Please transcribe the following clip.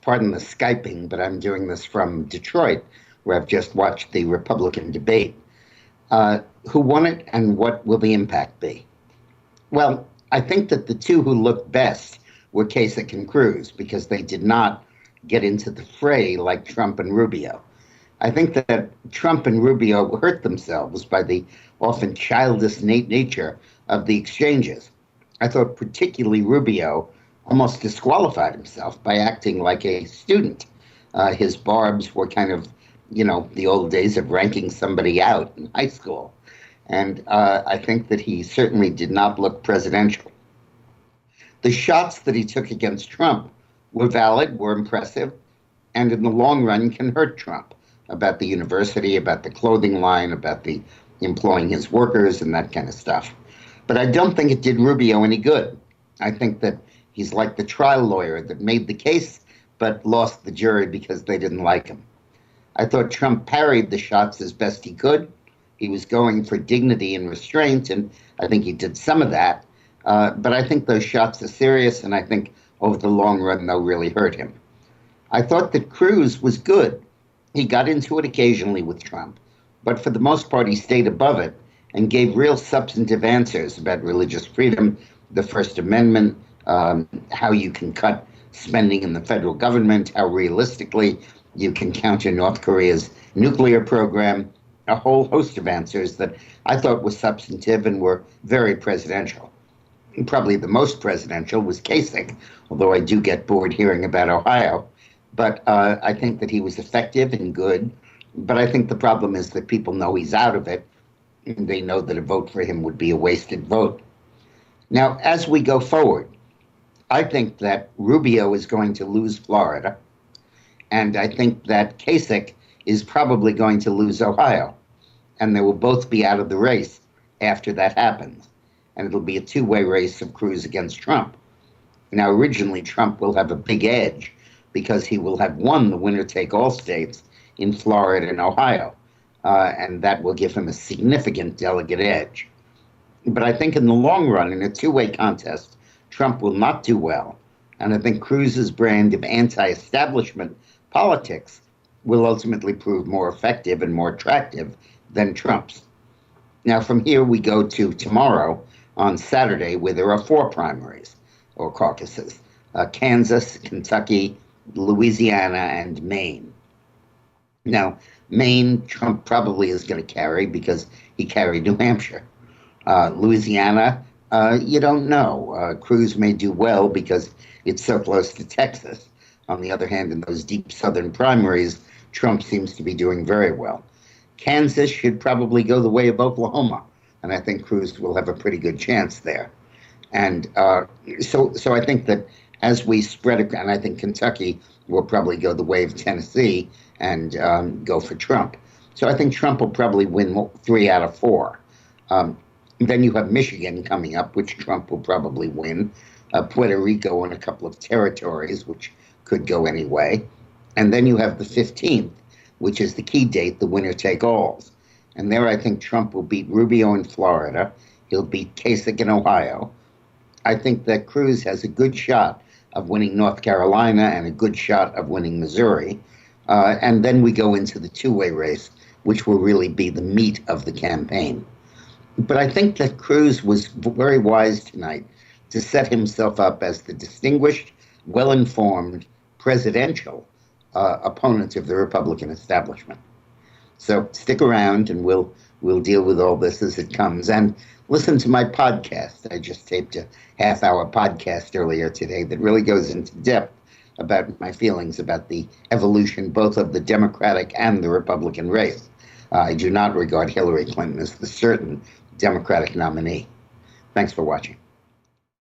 pardon the Skyping, but I'm doing this from Detroit, where I've just watched the Republican debate. Who won it and what will the impact be? Well, I think that the two who looked best were Kasich and Cruz because they did not get into the fray like Trump and Rubio. I think that Trump and Rubio hurt themselves by the often childish nature of the exchanges. I thought particularly Rubio almost disqualified himself by acting like a student. His barbs were kind of, the old days of ranking somebody out in high school. And I think that he certainly did not look presidential. The shots that he took against Trump were valid, were impressive, and in the long run can hurt Trump about the university, about the clothing line, about the employing his workers and that kind of stuff. But I don't think it did Rubio any good. I think that he's like the trial lawyer that made the case but lost the jury because they didn't like him. I thought Trump parried the shots as best he could. He was going for dignity and restraint, and I think he did some of that. But I think those shots are serious, and I think over the long run, they'll really hurt him. I thought that Cruz was good. He got into it occasionally with Trump, but for the most part, he stayed above it and gave real substantive answers about religious freedom, the First Amendment, how you can cut spending in the federal government, how realistically you can counter North Korea's nuclear program, a whole host of answers that I thought were substantive and were very presidential. Probably the most presidential was Kasich, although I do get bored hearing about Ohio. But I think that he was effective and good. But I think the problem is that people know he's out of it. And they know that a vote for him would be a wasted vote. Now, as we go forward, I think that Rubio is going to lose Florida. And I think that Kasich is probably going to lose Ohio. And they will both be out of the race after that happens. And it'll be a two-way race of Cruz against Trump. Now, originally, Trump will have a big edge because he will have won the winner-take-all states in Florida and Ohio. And that will give him a significant delegate edge. But I think in the long run, in a two-way contest, Trump will not do well. And I think Cruz's brand of anti-establishment politics will ultimately prove more effective and more attractive than Trump's. Now, from here, we go to tomorrow on Saturday, where there are 4 primaries or caucuses, Kansas, Kentucky, Louisiana, and Maine. Now, Maine, Trump probably is going to carry because he carried New Hampshire. Louisiana, you don't know. Cruz may do well because it's so close to Texas. On the other hand, in those deep southern primaries, Trump seems to be doing very well. Kansas should probably go the way of Oklahoma, and I think Cruz will have a pretty good chance there. And so I think that as we spread it, and I think Kentucky will probably go the way of Tennessee and go for Trump. So I think Trump will probably win 3 out of 4. Then you have Michigan coming up, which Trump will probably win. Puerto Rico and a couple of territories, which could go any way. And then you have the 15th, which is the key date, the winner-take-alls. And there I think Trump will beat Rubio in Florida. He'll beat Kasich in Ohio. I think that Cruz has a good shot of winning North Carolina and a good shot of winning Missouri. And then we go into the two-way race, which will really be the meat of the campaign. But I think that Cruz was very wise tonight to set himself up as the distinguished, well-informed, presidential opponent of the Republican establishment. So stick around and we'll deal with all this as it comes. And listen to my podcast. I just taped a half-hour podcast earlier today that really goes into depth about my feelings about the evolution both of the Democratic and the Republican race. I do not regard Hillary Clinton as the certain Democratic nominee. Thanks for watching.